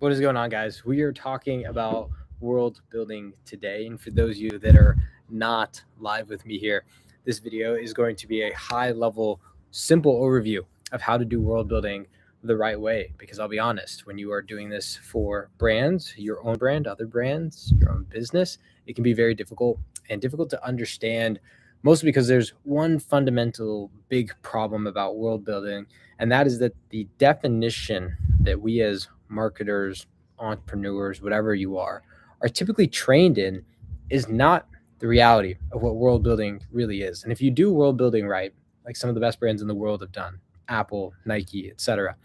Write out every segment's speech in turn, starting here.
What is going on, guys? We are talking about world building today. And for those of you that are not live with me here, this video is going to be a high level, simple overview of how to do world building the right way. Because I'll be honest, when you are doing this for brands, your own brand, other brands, your own business, it can be very difficult and difficult to understand, mostly because there's one fundamental big problem about world building, and that is that the definition that we as marketers, entrepreneurs, whatever you are typically trained in is not the reality of what world building really is. And if you do world building right, like some of the best brands in the world have done, Apple, Nike, etc.,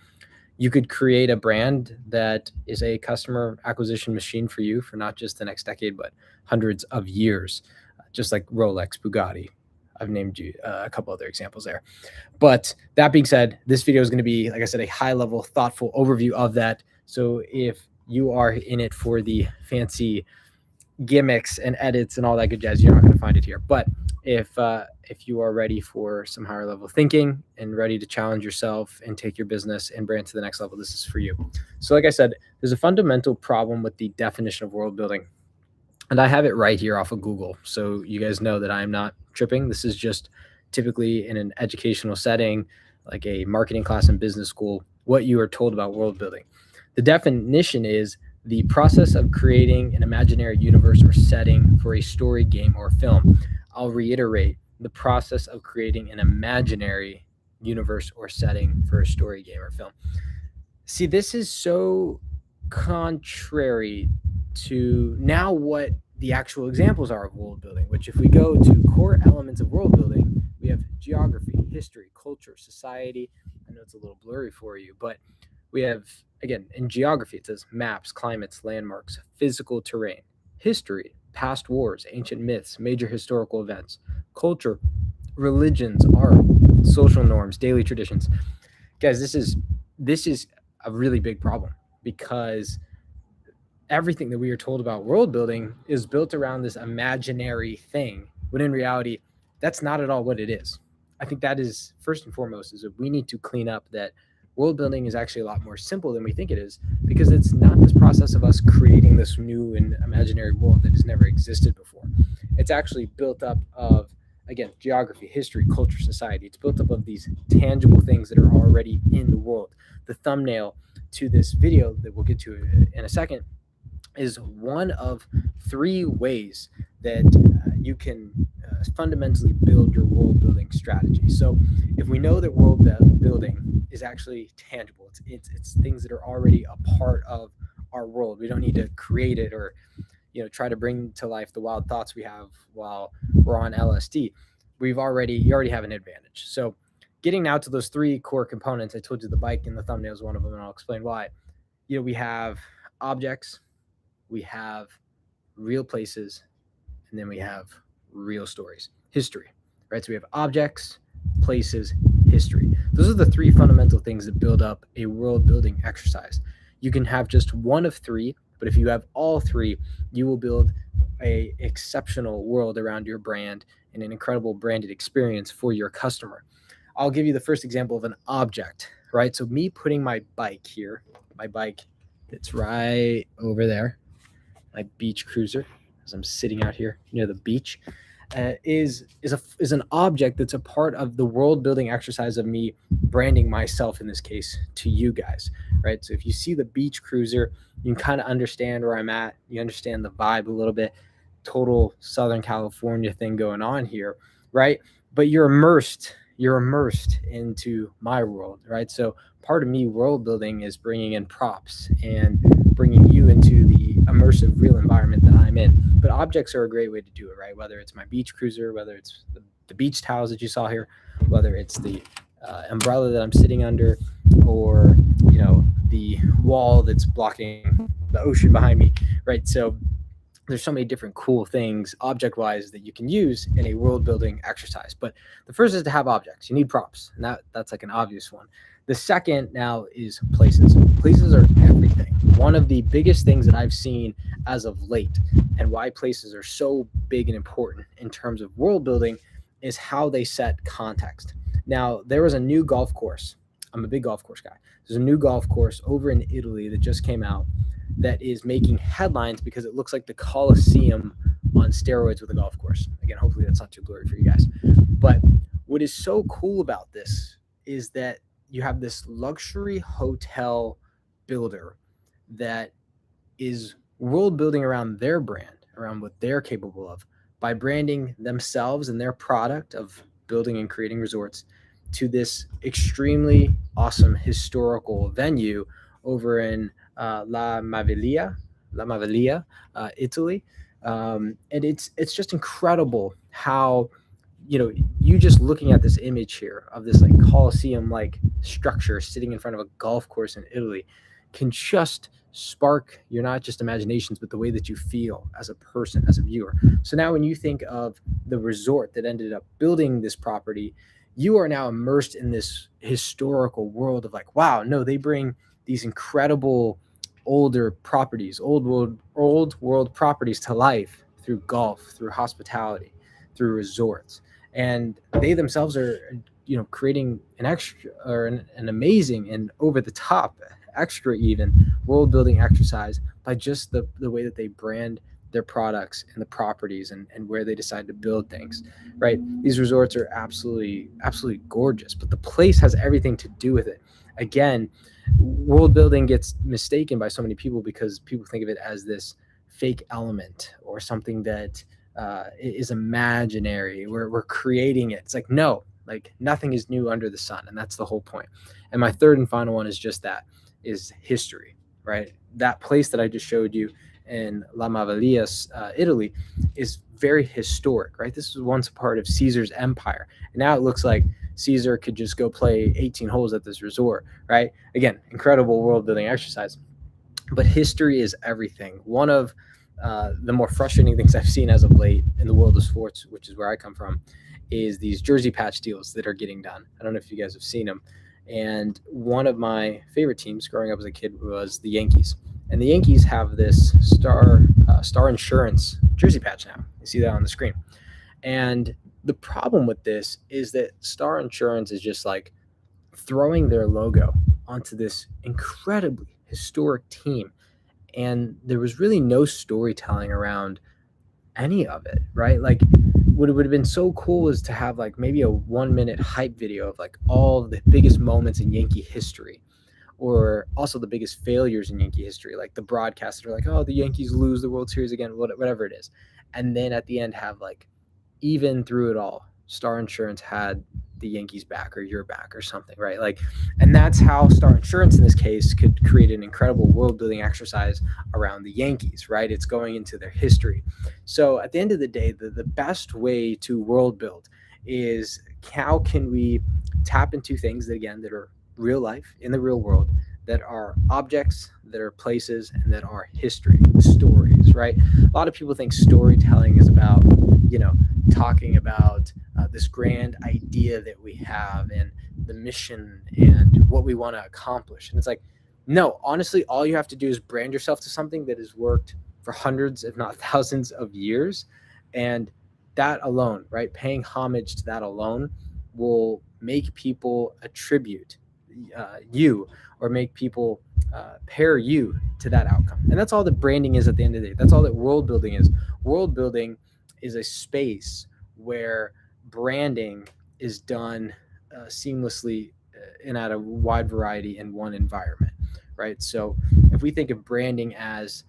you could create a brand that is a customer acquisition machine for you for not just the next decade, but hundreds of years, just like Rolex, Bugatti. I've named you a couple other examples there. But that being said, this video is going to be, like I said, a high level, thoughtful overview of that. So if you are in it for the fancy gimmicks and edits and all that good jazz, you're not going to find it here. But if you are ready for some higher level thinking and ready to challenge yourself and take your business and brand to the next level, this is for you. So like I said, there's a fundamental problem with the definition of world building. And I have it right here off of Google. So you guys know that I'm not tripping. This is just typically in an educational setting, like a marketing class in business school, what you are told about world building. The definition is the process of creating an imaginary universe or setting for a story, game, or film. I'll reiterate, the process of creating an imaginary universe or setting for a story, game, or film. See, this is so contrary to now what the actual examples are of world building, which if we go to core elements of world building, we have geography, history, culture, society. I know it's a little blurry for you, but we have, again, in geography, it says maps, climates, landmarks, physical terrain, history, past wars, ancient myths, major historical events, culture, religions, art, social norms, daily traditions. Guys, this is a really big problem because everything that we are told about world building is built around this imaginary thing, when in reality, that's not at all what it is. I think that is first and foremost is that we need to clean up that world building is actually a lot more simple than we think it is, because it's not this process of us creating this new and imaginary world that has never existed before. It's actually built up of, again, geography, history, culture, society. It's built up of these tangible things that are already in the world. The thumbnail to this video that we'll get to in a second is one of three ways that you can fundamentally build your world building strategy. So if we know that world building is actually tangible, it's things that are already a part of our world. We don't need to create it or try to bring to life the wild thoughts we have while we're on LSD. You already have an advantage. So getting now to those three core components, I told you the bike in the thumbnail is one of them, and I'll explain why. We have objects, we have real places, and then we have real stories, history, right? So we have objects, places, history. Those are the three fundamental things that build up a world building exercise. You can have just one of three, but if you have all three, you will build a exceptional world around your brand and an incredible branded experience for your customer. I'll give you the first example of an object, right? So me putting my bike here, my bike that's right over there, my beach cruiser, as I'm sitting out here near the beach, is an object that's a part of the world building exercise of me branding myself, in this case, to you guys, right? So if you see the beach cruiser, you can kind of understand where I'm at. You understand the vibe a little bit, total Southern California thing going on here, right? But you're immersed into my world, right? So part of me world building is bringing in props and bringing you into the immersive real environment that I'm in. But objects are a great way to do it, right? Whether it's my beach cruiser, whether it's the beach towels that you saw here, whether it's the umbrella that I'm sitting under, or the wall that's blocking the ocean behind me, right? So there's so many different cool things object-wise that you can use in a world-building exercise. But the first is to have objects. You need props, and that's like an obvious one. The second now is places. Places are everything. One of the biggest things that I've seen as of late, and why places are so big and important in terms of world building, is how they set context. Now, there was a new golf course I'm a big golf course guy. There's a new golf course over in Italy that just came out that is making headlines because it looks like the Colosseum on steroids with a golf course. Again, hopefully that's not too blurry for you guys. But what is so cool about this is that you have this luxury hotel builder that is world building around their brand, around what they're capable of, by branding themselves and their product of building and creating resorts to this extremely awesome historical venue over in La Maviglia, Italy. And it's just incredible how, you just looking at this image here of this like Colosseum like structure sitting in front of a golf course in Italy can just spark your not just imaginations, but the way that you feel as a person, as a viewer. So now when you think of the resort that ended up building this property, you are now immersed in this historical world of like, wow, no, they bring these incredible older properties, old world properties to life through golf, through hospitality, through resorts. And they themselves are, creating an extra or an amazing and over the top extra even world building exercise by just the way that they brand their products and the properties and where they decide to build things, right? These resorts are absolutely gorgeous, but the place has everything to do with it. Again, world building gets mistaken by so many people because people think of it as this fake element or something that is imaginary. We're creating it. It's like, no, like nothing is new under the sun. And that's the whole point. And my third and final one is just that, is history, right? That place that I just showed you in La Maviglia, Italy, is very historic, right? This was once a part of Caesar's empire. And now it looks like Caesar could just go play 18 holes at this resort, right? Again, incredible world building exercise. But history is everything. One of the more frustrating things I've seen as of late in the world of sports, which is where I come from, is these jersey patch deals that are getting done. I don't know if you guys have seen them. And one of my favorite teams growing up as a kid was the Yankees. And the Yankees have this Star Insurance jersey patch now. You see that on the screen. And the problem with this is that Star Insurance is just like throwing their logo onto this incredibly historic team. And there was really no storytelling around any of it, right? Like, what would have been so cool is to have like maybe a 1 minute hype video of like all of the biggest moments in Yankee history, or also the biggest failures in Yankee history. Like the broadcasters are like, oh, the Yankees lose the World Series again, whatever it is. And then at the end have like, even through it all, Star Insurance had the Yankees back or your back or something, right? Like, and that's how Star Insurance in this case could create an incredible world building exercise around the Yankees, right? It's going into their history. So at the end of the day, the best way to world build is how can we tap into things that, again, that are real life in the real world, that are objects, that are places, and that are history, stories, right? A lot of people think storytelling is about, talking about this grand idea that we have and the mission and what we want to accomplish. And it's like, no, honestly, all you have to do is brand yourself to something that has worked for hundreds, if not thousands of years. And that alone, right? Paying homage to that alone will make people attribute you, or make people pair you to that outcome. And that's all that branding is at the end of the day. That's all that world building is. World building is a space where branding is done seamlessly and at a wide variety in one environment, right? So if we think of branding as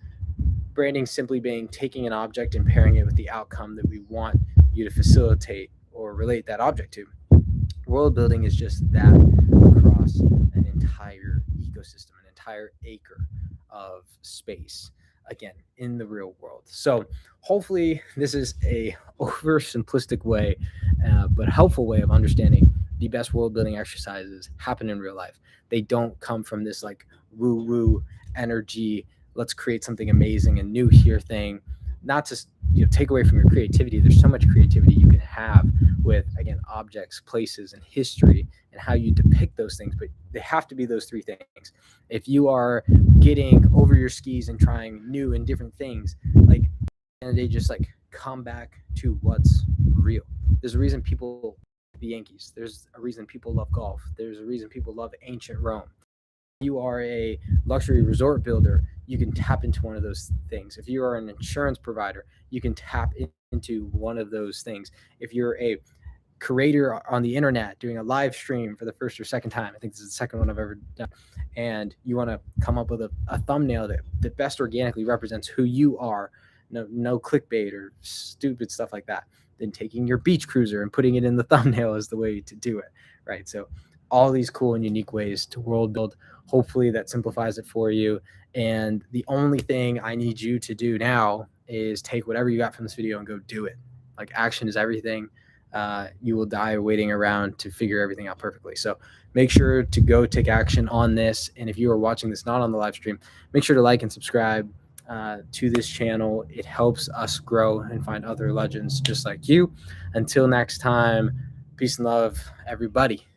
branding simply being taking an object and pairing it with the outcome that we want you to facilitate or relate that object to, world building is just that across an entire ecosystem, an entire acre of space, again, in the real world. So hopefully this is a oversimplistic way, but helpful way of understanding the best world building exercises happen in real life. They don't come from this like woo-woo energy, let's create something amazing and new here thing. Not to take away from your creativity. There's so much creativity you can have with, again, objects, places, and history, and how you depict those things. But they have to be those three things. If you are getting over your skis and trying new and different things, like, and they just like come back to what's real. There's a reason people the Yankees. There's a reason people love golf. There's a reason people love ancient Rome. You are a luxury resort builder, you can tap into one of those things. If you are an insurance provider, you can tap into one of those things. If you're a creator on the internet doing a live stream for the first or second time, I think this is the second one I've ever done, and you want to come up with a thumbnail that best organically represents who you are, no clickbait or stupid stuff like that, then taking your beach cruiser and putting it in the thumbnail is the way to do it, right? So all these cool and unique ways to world build. Hopefully that simplifies it for you. And the only thing I need you to do now is take whatever you got from this video and go do it. Like, action is everything. You will die waiting around to figure everything out perfectly. So make sure to go take action on this. And if you are watching this not on the live stream, make sure to like and subscribe to this channel. It helps us grow and find other legends just like you. Until next time, peace and love, everybody.